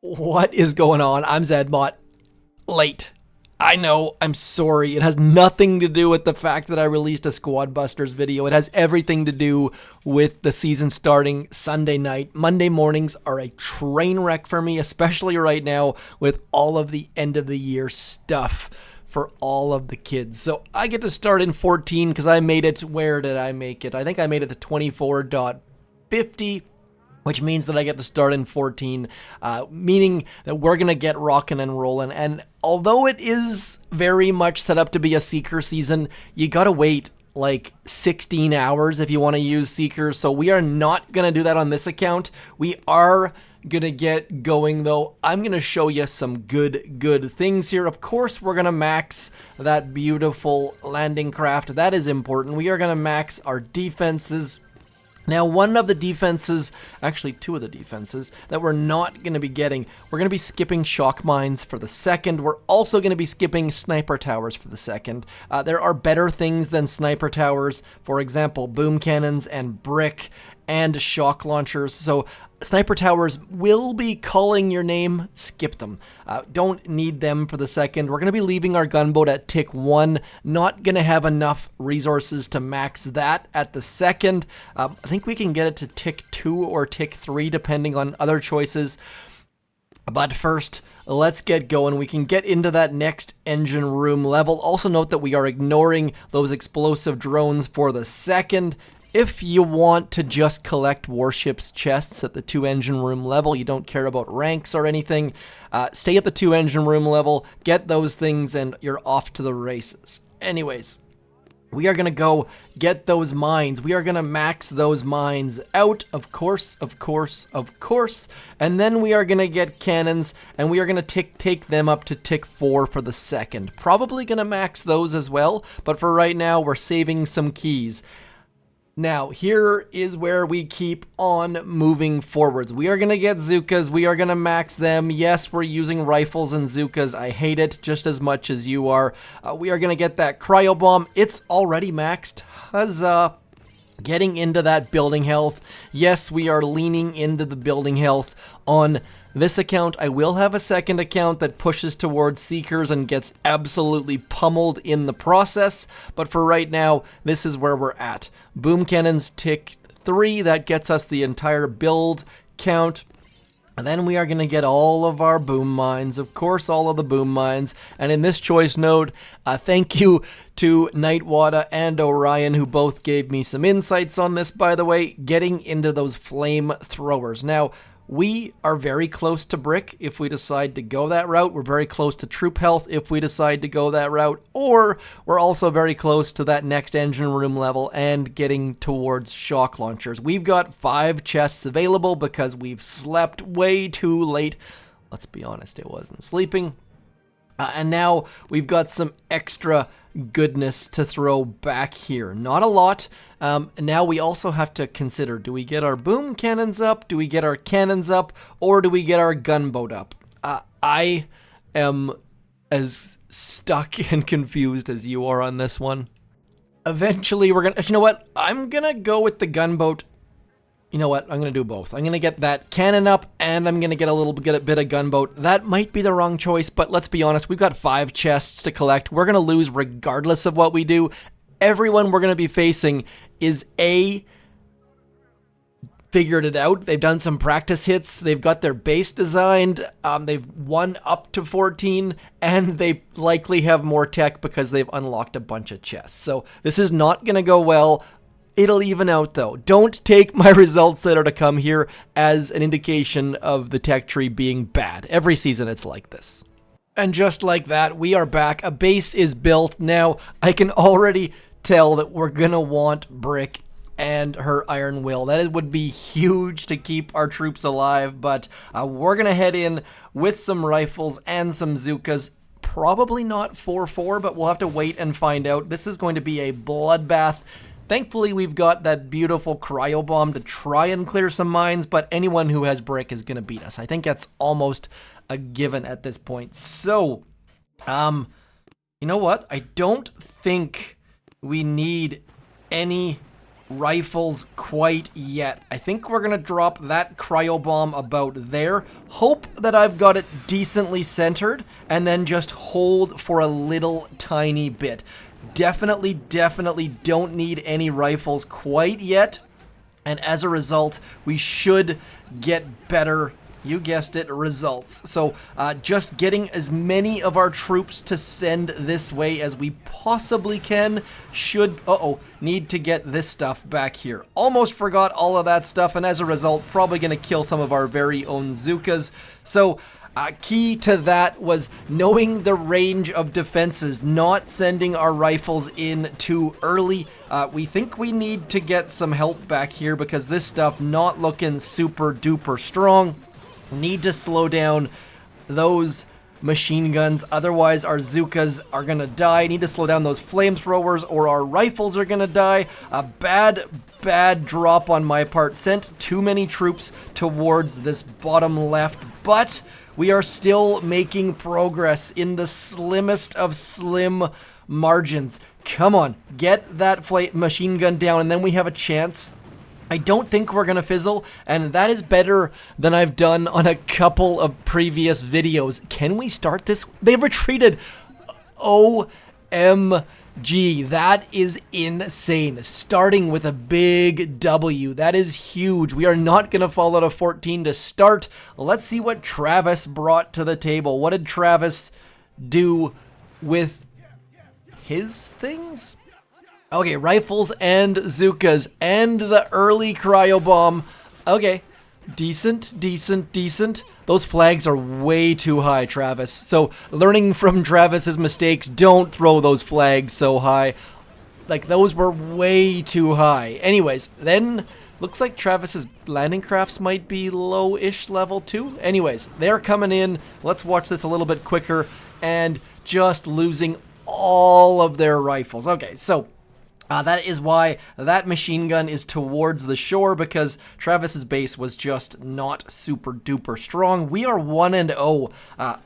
What is going on? I'm Zedmont. Late. I know, I'm sorry. It has nothing to do with the fact that I released a Squad Busters video. It has everything to do with the season starting Sunday night. Monday mornings are a train wreck for me, especially right now with all of the end of the year stuff for all of the kids. So I get to start in 14 because I made it. Where did I make it? I think I made it to 24.50. Which means that I get to start in 14, meaning that we're going to get rocking and rolling. And although it is very much set up to be a Seeker season, you got to wait like 16 hours if you want to use Seekers. So we are not going to do that on this account. We are going to get going, though. I'm going to show you some good things here. Of course, we're going to max that beautiful landing craft. That is important. We are going to max our defenses. Now, one of the defenses, actually two of the defenses, that we're not going to be getting, we're going to be skipping shock mines for the second. We're also going to be skipping sniper towers for the second. There are better things than sniper towers, for example, boom cannons and brick and shock launchers. So sniper towers will be calling your name. Skip them. Don't need them for the second. We're going to be leaving our gunboat at tick 1. Not going to have enough resources to max that at the second. I think we can get it to tick 2 or tick 3 depending on other choices. But first, let's get going. We can get into that next engine room level. Also note that we are ignoring those explosive drones for the second. If you want to just collect warships chests at the 2 engine room level, you don't care about ranks or anything, stay at the 2 engine room level, get those things, and you're off to the races. Anyways, we are going to go get those mines. We are going to max those mines out, of course, and then we are going to get cannons, and we are going to take them up to tick 4 for the second. Probably going to max those as well, but for right now, we're saving some keys. Now, here is where we keep on moving forwards. We are going to get Zookas. We are going to max them. Yes, we're using rifles and Zookas. I hate it just as much as you are. We are going to get that cryo bomb. It's already maxed. Huzzah. Getting into that building health. Yes, we are leaning into the building health on this account. I will have a second account that pushes towards Seekers and gets absolutely pummeled in the process, but for right now, this is where we're at. Boom cannons tick 3, that gets us the entire build count. And then we are going to get all of our boom mines, of course, all of the boom mines. And in this choice node, thank you to Nightwada and Orion, who both gave me some insights on this, by the way, getting into those flame throwers. Now, we are very close to brick if we decide to go that route. We're very close to troop health if we decide to go that route. Or we're also very close to that next engine room level and getting towards shock launchers. We've got 5 chests available because we've slept way too late. Let's be honest, it wasn't sleeping. And now we've got some extra goodness to throw back here. Not a lot. Now we also have to consider, do we get our boom cannons up? Do we get our cannons up? Or do we get our gunboat up? I am as stuck and confused as you are on this one. Eventually we're gonna, you know what? I'm gonna go with the gunboat. You know what? I'm going to do both. I'm going to get that cannon up, and I'm going to get a bit of gunboat. That might be the wrong choice, but let's be honest. We've got 5 chests to collect. We're going to lose regardless of what we do. Everyone we're going to be facing is figured it out. They've done some practice hits. They've got their base designed. They've won up to 14, and they likely have more tech because they've unlocked a bunch of chests. So this is not going to go well. It'll even out, though. Don't take my results that are to come here as an indication of the tech tree being bad. Every season it's like this. And just like that, we are back. A base is built. Now, I can already tell that we're going to want Brick and her Iron Will. That would be huge to keep our troops alive, but we're going to head in with some rifles and some Zookas. Probably not 4-4, but we'll have to wait and find out. This is going to be a bloodbath. Thankfully, we've got that beautiful cryo bomb to try and clear some mines, but anyone who has brick is going to beat us. I think that's almost a given at this point. So, you know what? I don't think we need any rifles quite yet. I think we're going to drop that cryo bomb about there. Hope that I've got it decently centered, and then just hold for a little tiny bit. Definitely don't need any rifles quite yet. And as a result, we should get better, you guessed it, results. So just getting as many of our troops to send this way as we possibly can should, need to get this stuff back here. Almost forgot all of that stuff, and as a result, probably going to kill some of our very own Zookas. So key to that was knowing the range of defenses, not sending our rifles in too early. We think we need to get some help back here because this stuff not looking super duper strong. Need to slow down those machine guns, otherwise our Zookas are gonna die. Need to slow down those flamethrowers or our rifles are gonna die. A bad drop on my part. Sent too many troops towards this bottom left, but we are still making progress in the slimmest of slim margins. Come on, get that machine gun down, and then we have a chance. I don't think we're gonna fizzle, and that is better than I've done on a couple of previous videos. Can we start this? They've retreated. OMG, that is insane. Starting with a big W. That is huge. We are not gonna fall out of 14 to start. Let's see what Travis brought to the table. What did Travis do with his things? Okay, rifles and Zookas and the early cryo bomb. Okay, decent. Those flags are way too high, Travis. So learning from Travis's mistakes, don't throw those flags so high. Like, those were way too high. Anyways, then looks like Travis's landing crafts might be low-ish level too. Anyways, they're coming in. Let's watch this a little bit quicker, and just losing all of their rifles. Okay, so that is why that machine gun is towards the shore, because Travis's base was just not super duper strong. We are 1-0.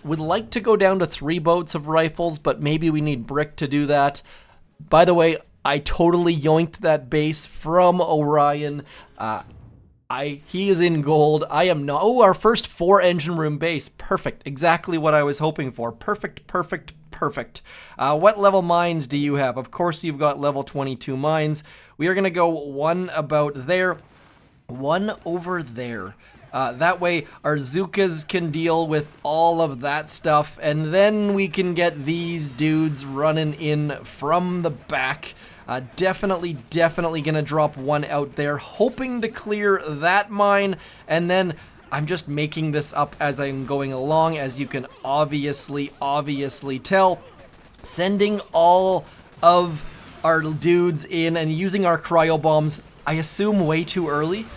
Would like to go down to 3 boats of rifles, but maybe we need brick to do that. By the way, I totally yoinked that base from Orion. He is in gold. I am not. Oh, our first 4 engine room base. Perfect. Exactly what I was hoping for. Perfect. What level mines do you have? Of course, you've got level 22 mines. We are going to go 1 about there, 1 over there. That way, our Zookas can deal with all of that stuff, and then we can get these dudes running in from the back. Definitely gonna drop 1 out there, hoping to clear that mine, and then I'm just making this up as I'm going along, as you can obviously tell. Sending all of our dudes in and using our cryo bombs, I assume way too early,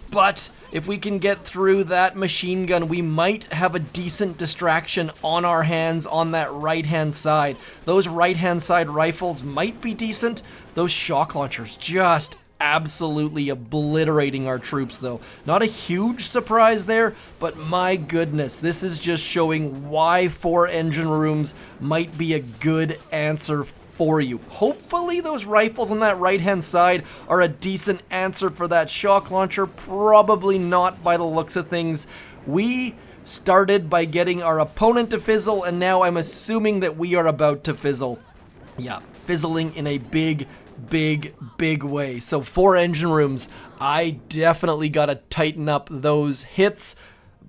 but if we can get through that machine gun, we might have a decent distraction on our hands on that right-hand side. Those right-hand side rifles might be decent. Those shock launchers just absolutely obliterating our troops, though. Not a huge surprise there, but my goodness, this is just showing why 4 engine rooms might be a good answer for you. Hopefully those rifles on that right-hand side are a decent answer for that shock launcher. Probably not by the looks of things. We started by getting our opponent to fizzle, and now I'm assuming that we are about to fizzle. Yeah, fizzling in a big way. So 4 engine rooms, I definitely gotta tighten up those hits,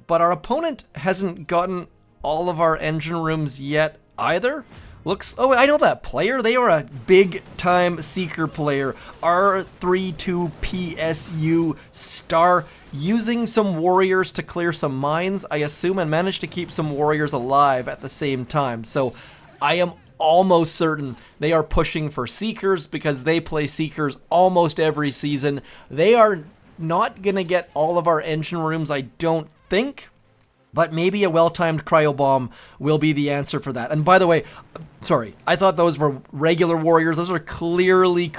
but our opponent hasn't gotten all of our engine rooms yet either. Looks, oh, I know that player. They are a big-time Seeker player. R32PSU star, using some warriors to clear some mines, I assume, and managed to keep some warriors alive at the same time. So I am almost certain they are pushing for Seekers, because they play Seekers almost every season. They are not going to get all of our engine rooms, I don't think. But maybe a well-timed cryo bomb will be the answer for that. And by the way, sorry, I thought those were regular warriors. Those are clearly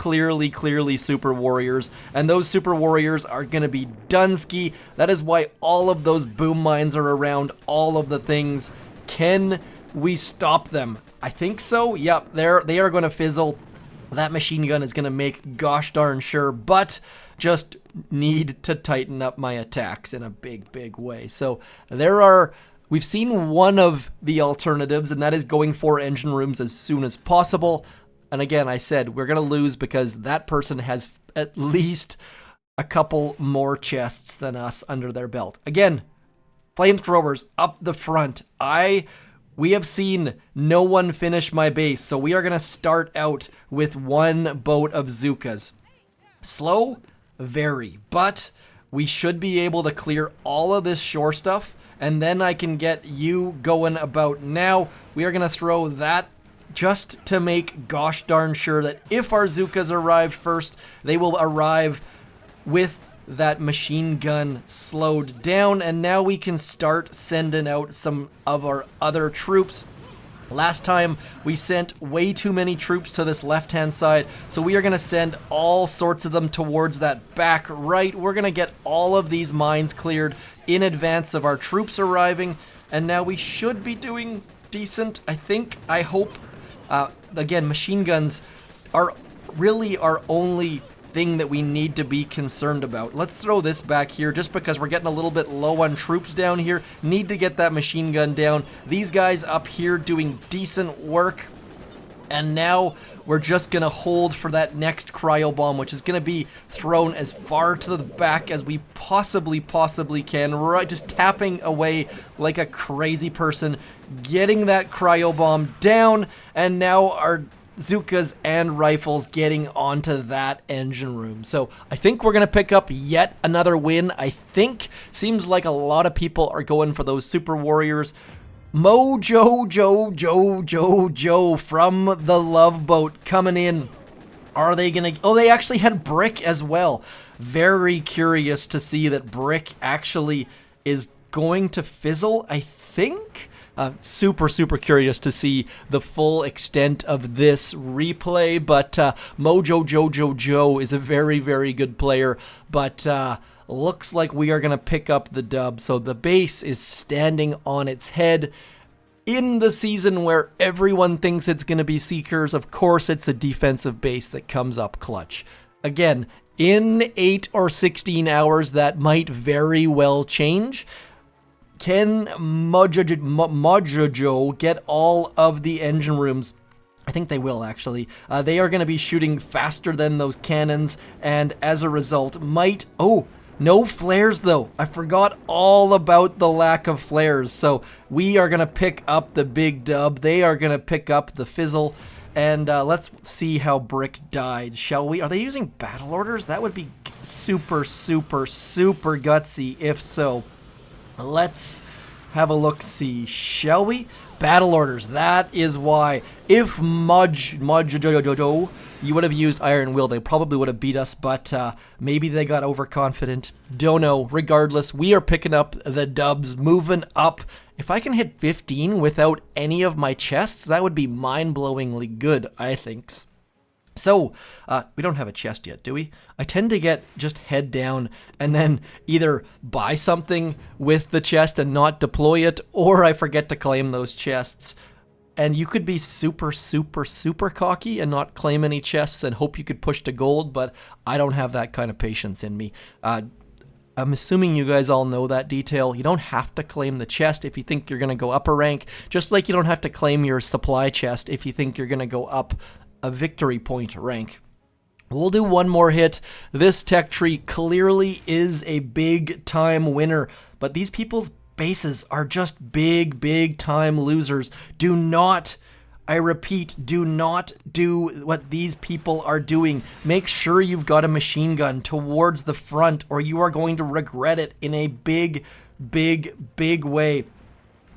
super warriors. And those super warriors are going to be Dunsky. That is why all of those boom mines are around all of the things. Can we stop them? I think so. Yep, they are going to fizzle. that machine gun is going to make gosh darn sure, but just need to tighten up my attacks in a big way. So we've seen one of the alternatives, and that is going for engine rooms as soon as possible. And again, I said we're going to lose because that person has at least a couple more chests than us under their belt. Again, flamethrowers up the front. We have seen no one finish my base, so we are going to start out with one boat of Zookas. Slow? Very. But we should be able to clear all of this shore stuff, and then I can get you going about now. We are going to throw that just to make gosh darn sure that if our Zookas arrive first, they will arrive with that machine gun slowed down, and now we can start sending out some of our other troops. Last time we sent way too many troops to this left-hand side, so we are going to send all sorts of them towards that back right. We're going to get all of these mines cleared in advance of our troops arriving, and now we should be doing decent, I think, I hope. Again, machine guns are really our only thing that we need to be concerned about. Let's throw this back here just because we're getting a little bit low on troops down here. Need to get that machine gun down. These guys up here doing decent work. And now we're just going to hold for that next cryo bomb, which is going to be thrown as far to the back as we possibly can. Right, just tapping away like a crazy person, getting that cryo bomb down, and now our Zookas and rifles getting onto that engine room. So I think we're going to pick up yet another win. I think seems like a lot of people are going for those Super Warriors. Mojo Joe from the Love Boat coming in. Are they going to... Oh, they actually had Brick as well. Very curious to see that Brick actually is going to fizzle, I think. Super curious to see the full extent of this replay, but Mojo Joe is a very good player, but looks like we are going to pick up the dub. So the base is standing on its head in the season where everyone thinks it's going to be Seekers. Of course, it's the defensive base that comes up clutch. Again, in 8 or 16 hours, that might very well change. Can Mojo get all of the engine rooms? I think they will, actually. They are going to be shooting faster than those cannons, and as a result might... Oh, no flares, though. I forgot all about the lack of flares. So we are going to pick up the big dub. They are going to pick up the fizzle. And let's see how Brick died, shall we? Are they using battle orders? That would be super gutsy if so. Let's have a look-see, shall we? Battle orders, that is why. If Mojo, you would have used Iron Will, they probably would have beat us, but maybe they got overconfident. Don't know. Regardless, we are picking up the dubs, moving up. If I can hit 15 without any of my chests, that would be mind-blowingly good, I think. So, we don't have a chest yet, do we? I tend to get just head down and then either buy something with the chest and not deploy it, or I forget to claim those chests. And you could be super cocky and not claim any chests and hope you could push to gold, but I don't have that kind of patience in me. I'm assuming you guys all know that detail. You don't have to claim the chest if you think you're going to go up a rank, just like you don't have to claim your supply chest if you think you're going to go up a victory point rank. We'll do one more hit. This tech tree clearly is a big time winner, but these people's bases are just big time losers. Do not, I repeat, do not do what these people are doing. Make sure you've got a machine gun towards the front or you are going to regret it in a big way.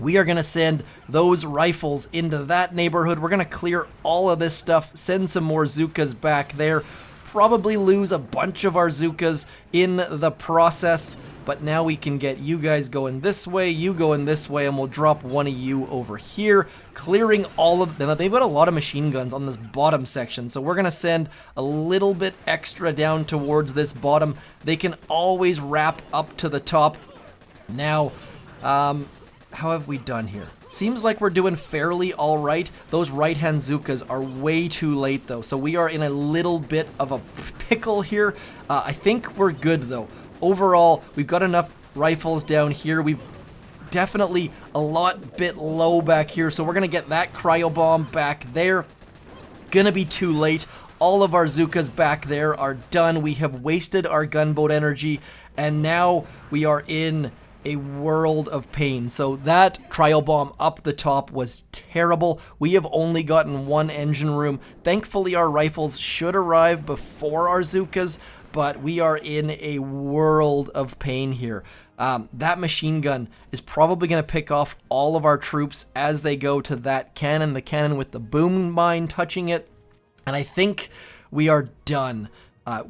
We are going to send those rifles into that neighborhood. We're going to clear all of this stuff, send some more Zookas back there, probably lose a bunch of our Zookas in the process, but now we can get you guys going this way, you going this way, and we'll drop one of you over here, clearing all of them. They've got a lot of machine guns on this bottom section, so we're going to send a little bit extra down towards this bottom. They can always wrap up to the top. Now, how have we done here? Seems like we're doing fairly all right. Those right-hand Zookas are way too late, though, so we are in a little bit of a pickle here. I think we're good, though. Overall, we've got enough rifles down here. We've definitely a lot bit low back here, so we're going to get that cryo bomb back there. Gonna be too late. All of our Zookas back there are done. We have wasted our gunboat energy, and now we are in a world of pain. So that cryo bomb up the top was terrible. We have only gotten one engine room. Thankfully, our rifles should arrive before our Zookas, but we are in a world of pain here. That machine gun is probably going to pick off all of our troops as they go to that cannon, the cannon with the boom mine touching it, and I think we are done.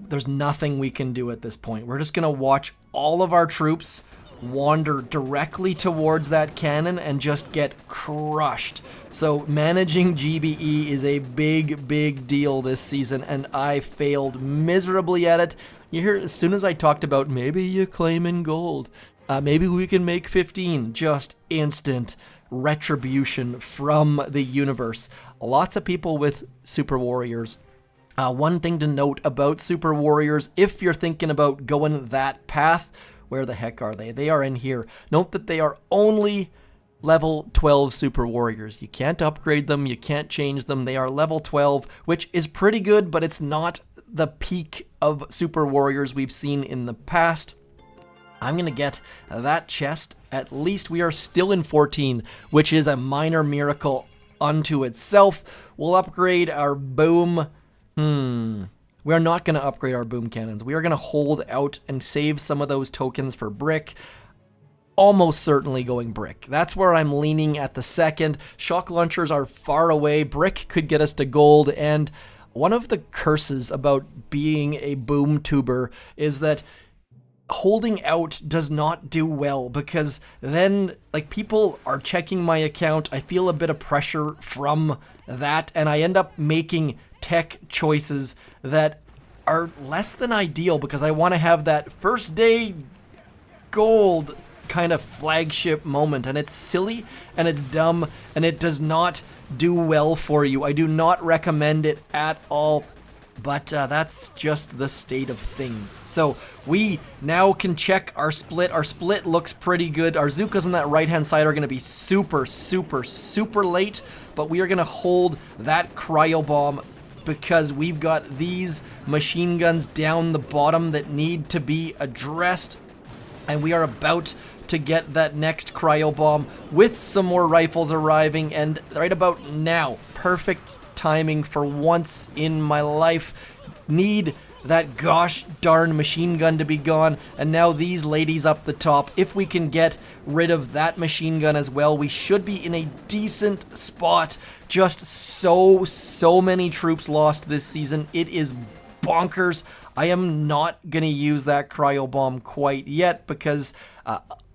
There's nothing we can do at this point. We're just going to watch all of our troops wander directly towards that cannon and just get crushed. So managing GBE is a big deal this season, and I failed miserably at it. You hear, as soon as I talked about maybe you claim in gold, maybe we can make 15, just instant retribution from the universe. Lots of people with Super Warriors. One thing to note about Super Warriors, if you're thinking about going that path, where the heck are they? They are in here. Note that they are only level 12 Super Warriors. You can't upgrade them, you can't change them. They are level 12, which is pretty good, but it's not the peak of Super Warriors we've seen in the past. I'm going to get that chest. At least we are still in 14, which is a minor miracle unto itself. We'll upgrade our boom. We are not going to upgrade our boom cannons. We are going to hold out and save some of those tokens for brick. Almost certainly going brick. That's where I'm leaning at the second. Shock launchers are far away. Brick could get us to gold, and one of the curses about being a boom tuber is that holding out does not do well, because then like people are checking my account. I feel a bit of pressure from that, and I end up making tech choices that are less than ideal because I want to have that first day gold kind of flagship moment, and it's silly and it's dumb and it does not do well for you. I do not recommend it at all, but that's just the state of things. So we now can check our split. Our split looks pretty good. Our Zookas on that right hand side are going to be super late, but we are going to hold that cryo bomb because we've got these machine guns down the bottom that need to be addressed, and we are about to get that next cryo bomb with some more rifles arriving, and right about now, perfect timing for once in my life. Need that gosh darn machine gun to be gone, and now these ladies up the top. If we can get rid of that machine gun as well, we should be in a decent spot. Just so many troops lost this season. It is bonkers. I am not gonna use that cryo bomb quite yet because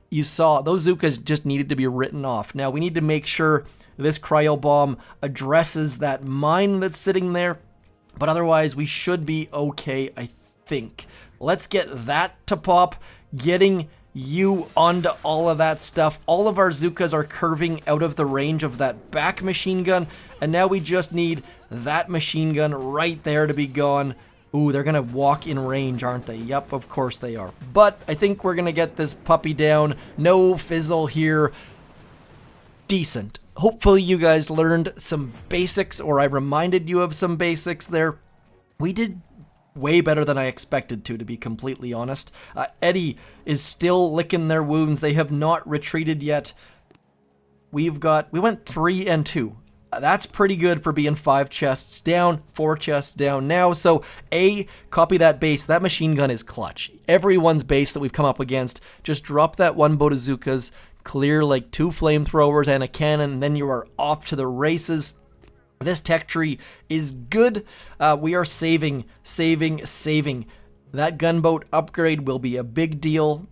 you saw those Zookas just needed to be written off. Now we need to make sure this cryo bomb addresses that mine that's sitting there, but otherwise we should be okay, I think. Let's get that to pop, getting you onto all of that stuff. All of our Zookas are curving out of the range of that back machine gun, and now we just need that machine gun right there to be gone. Ooh, they're gonna walk in range, aren't they? Yep, of course they are. But I think we're gonna get this puppy down. No fizzle here. Decent. Hopefully you guys learned some basics, or I reminded you of some basics there. We did way better than I expected to be completely honest. Eddie is still licking their wounds. They have not retreated yet. We went 3 and 2. That's pretty good for being 5 chests down, 4 chests down now. So copy that base. That machine gun is clutch. Everyone's base that we've come up against, just drop that one boat of Zookas, clear like 2 flamethrowers and a cannon, and then you are off to the races. This tech tree is good. We are saving. That gunboat upgrade will be a big deal.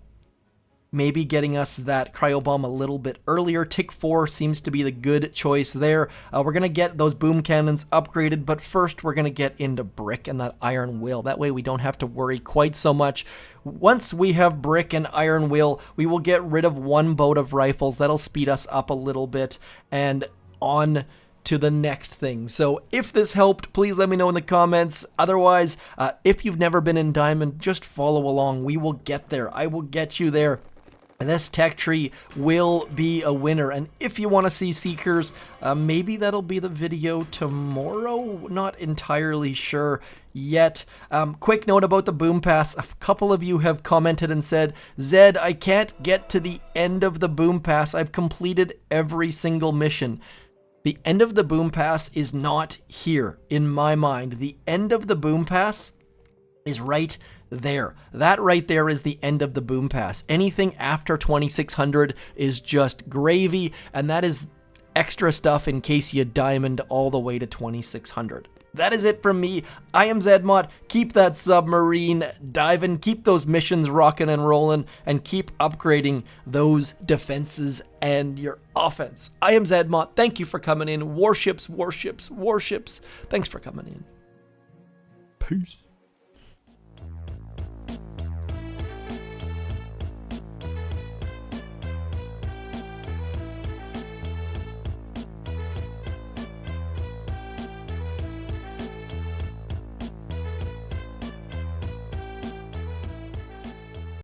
maybe getting us that cryo bomb a little bit earlier. Tick 4 seems to be the good choice there. We're going to get those boom cannons upgraded, but first we're going to get into brick and that iron will. That way we don't have to worry quite so much. Once we have brick and iron will, we will get rid of one boat of rifles. That'll speed us up a little bit, and on to the next thing. So if this helped, please let me know in the comments. Otherwise, if you've never been in Diamond, just follow along. We will get there. I will get you there. And this tech tree will be a winner. And if you want to see Seekers, maybe that'll be the video tomorrow. Not entirely sure yet. Quick note about the Boom Pass. A couple of you have commented and said, Zed, I can't get to the end of the Boom Pass. I've completed every single mission. The end of the Boom Pass is not here, in my mind. The end of the Boom Pass is right there. That right there is the end of the Boom Pass. Anything after 2600 is just gravy, and that is extra stuff in case you diamond all the way to 2600. That is it from me. I am Zedmot. Keep that submarine diving, keep those missions rocking and rolling, and keep upgrading those defenses and your offense. I am Zedmot. Thank you for coming in. Warships, warships, warships. Thanks for coming in. Peace.